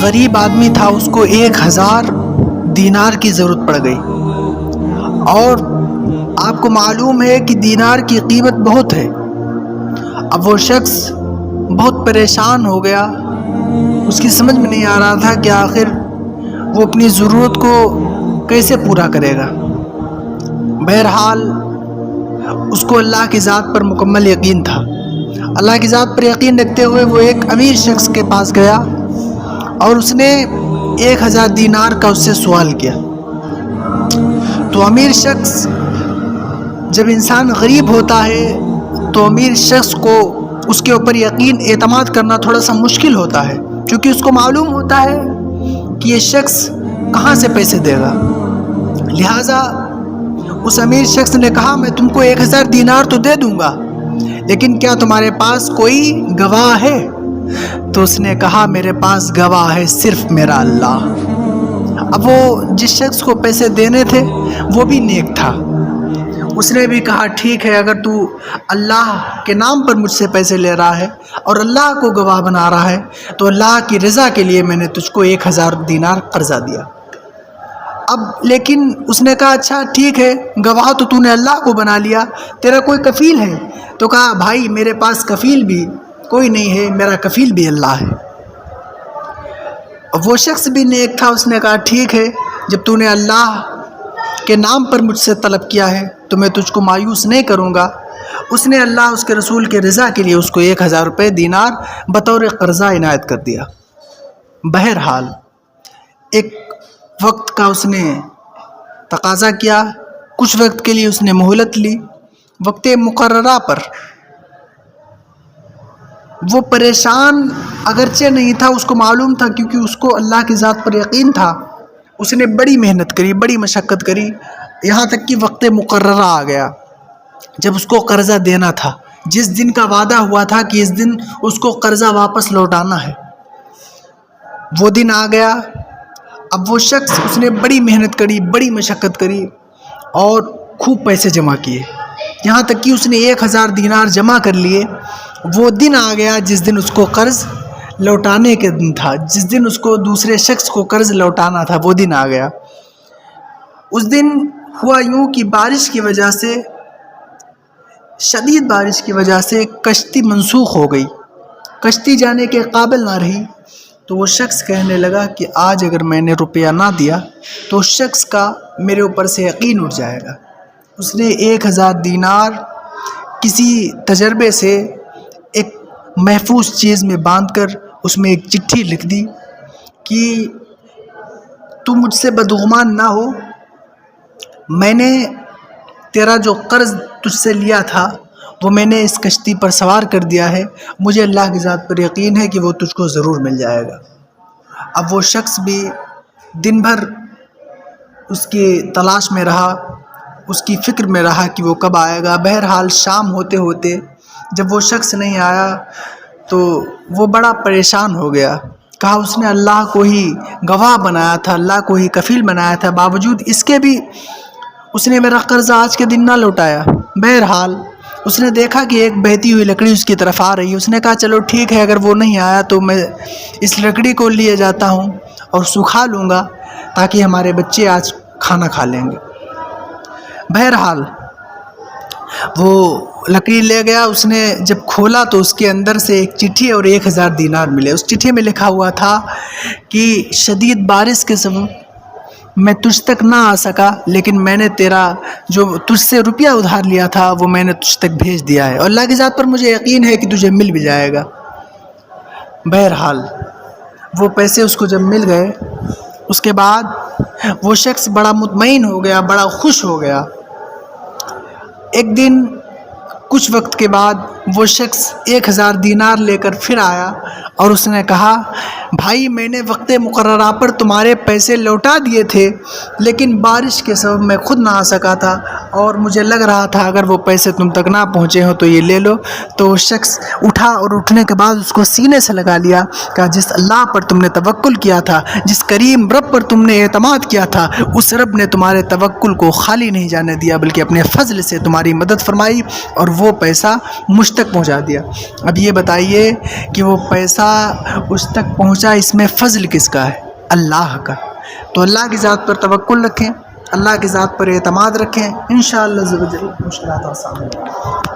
غریب آدمی تھا، اس کو 1000 دینار کی ضرورت پڑ گئی، اور آپ کو معلوم ہے کہ دینار کی قیمت بہت ہے۔ اب وہ شخص بہت پریشان ہو گیا، اس کی سمجھ میں نہیں آ رہا تھا کہ آخر وہ اپنی ضرورت کو کیسے پورا کرے گا۔ بہرحال اس کو اللہ کی ذات پر مکمل یقین تھا۔ اللہ کی ذات پر یقین رکھتے ہوئے وہ ایک امیر شخص کے پاس گیا اور اس نے 1000 دینار کا اس سے سوال کیا۔ تو امیر شخص، جب انسان غریب ہوتا ہے تو امیر شخص کو اس کے اوپر یقین اعتماد کرنا تھوڑا سا مشکل ہوتا ہے، کیونکہ اس کو معلوم ہوتا ہے کہ یہ شخص کہاں سے پیسے دے گا۔ لہٰذا اس امیر شخص نے کہا میں تم کو 1000 دینار تو دے دوں گا، لیکن کیا تمہارے پاس کوئی گواہ ہے؟ تو اس نے کہا میرے پاس گواہ ہے صرف میرا اللہ۔ اب وہ جس شخص کو پیسے دینے تھے وہ بھی نیک تھا، اس نے بھی کہا ٹھیک ہے، اگر تو اللہ کے نام پر مجھ سے پیسے لے رہا ہے اور اللہ کو گواہ بنا رہا ہے تو اللہ کی رضا کے لیے میں نے تجھ کو 1000 دینار قرضہ دیا۔ اب لیکن اس نے کہا اچھا ٹھیک ہے، گواہ تو نے اللہ کو بنا لیا، تیرا کوئی کفیل ہے؟ تو کہا بھائی میرے پاس کفیل بھی کوئی نہیں ہے، میرا کفیل بھی اللہ ہے۔ وہ شخص بھی نیک تھا، اس نے کہا ٹھیک ہے، جب تو نے اللہ کے نام پر مجھ سے طلب کیا ہے تو میں تجھ کو مایوس نہیں کروں گا۔ اس نے اللہ اس کے رسول کے رضا کے لیے اس کو 1000 روپے دینار بطور قرضہ عنایت کر دیا۔ بہرحال ایک وقت کا اس نے تقاضا کیا، کچھ وقت کے لیے اس نے مہلت لی۔ وقت مقررہ پر وہ پریشان اگرچہ نہیں تھا، اس کو معلوم تھا کیونکہ اس کو اللہ کی ذات پر یقین تھا۔ اس نے بڑی محنت کری، بڑی مشقت کری، یہاں تک کہ وقت مقررہ آ گیا جب اس کو قرضہ دینا تھا، جس دن کا وعدہ ہوا تھا کہ اس دن اس کو قرضہ واپس لوٹانا ہے، وہ دن آ گیا۔ اب وہ شخص، اس نے بڑی محنت کری، بڑی مشقت کری اور خوب پیسے جمع کیے، یہاں تک کہ اس نے 1000 دینار جمع کر لیے۔ وہ دن آ گیا جس دن اس کو قرض لوٹانے کے دن تھا، جس دن اس کو دوسرے شخص کو قرض لوٹانا تھا، وہ دن آ گیا۔ اس دن ہوا یوں کہ بارش کی وجہ سے، شدید بارش کی وجہ سے کشتی منسوخ ہو گئی، کشتی جانے کے قابل نہ رہی۔ تو وہ شخص کہنے لگا کہ آج اگر میں نے روپیہ نہ دیا تو اس شخص کا میرے اوپر سے یقین اٹھ جائے گا۔ اس نے 1000 دینار کسی تجربے سے ایک محفوظ چیز میں باندھ کر اس میں ایک چٹھی لکھ دی کہ تو مجھ سے بدگمان نہ ہو، میں نے تیرا جو قرض تجھ سے لیا تھا وہ میں نے اس کشتی پر سوار کر دیا ہے، مجھے اللہ کی ذات پر یقین ہے کہ وہ تجھ کو ضرور مل جائے گا۔ اب وہ شخص بھی دن بھر اس کی تلاش میں رہا، اس کی فکر میں رہا کہ وہ کب آئے گا۔ بہرحال شام ہوتے ہوتے جب وہ شخص نہیں آیا تو وہ بڑا پریشان ہو گیا، کہا اس نے اللہ کو ہی گواہ بنایا تھا، اللہ کو ہی کفیل بنایا تھا، باوجود اس کے بھی اس نے میرا قرضہ آج کے دن نہ لوٹایا۔ بہرحال اس نے دیکھا کہ ایک بہتی ہوئی لکڑی اس کی طرف آ رہی ہے، اس نے کہا چلو ٹھیک ہے، اگر وہ نہیں آیا تو میں اس لکڑی کو لیے جاتا ہوں اور سکھا لوں گا تاکہ ہمارے بچے آج کھانا کھا لیں گے۔ بہرحال وہ لکڑی لے گیا، اس نے جب کھولا تو اس کے اندر سے ایک چٹھی اور 1000 دینار ملے۔ اس چٹھی میں لکھا ہوا تھا کہ شدید بارش کے سبب میں تجھ تک نہ آ سکا، لیکن میں نے تیرا جو تجھ سے روپیہ ادھار لیا تھا وہ میں نے تجھ تک بھیج دیا ہے، اور اللہ کی ذات پر مجھے یقین ہے کہ تجھے مل بھی جائے گا۔ بہرحال وہ پیسے اس کو جب مل گئے، اس کے بعد وہ شخص بڑا مطمئن ہو گیا، بڑا خوش ہو گیا۔ ایک دن کچھ وقت کے بعد وہ شخص 1000 دینار لے کر پھر آیا اور اس نے کہا بھائی میں نے وقت مقررہ پر تمہارے پیسے لوٹا دیے تھے، لیکن بارش کے سبب میں خود نہ آ سکا تھا اور مجھے لگ رہا تھا اگر وہ پیسے تم تک نہ پہنچے ہو تو یہ لے لو۔ تو وہ شخص اٹھا اور اٹھنے کے بعد اس کو سینے سے لگا لیا، کہا جس اللہ پر تم نے توکل کیا تھا، جس کریم رب پر تم نے اعتماد کیا تھا، اس رب نے تمہارے توکل کو خالی نہیں جانے دیا بلکہ اپنے فضل سے تمہاری مدد فرمائی اور وہ پیسہ مجھ تک پہنچا دیا. اب یہ بتائیے کہ وہ پیسہ اس تک پہنچا، اس میں فضل کس کا ہے؟ اللہ کا. تو اللہ کی ذات پر توکل رکھیں، اللہ کی ذات پر اعتماد رکھیں، انشاءاللہ عز و جل مشکلات آسان ہیں.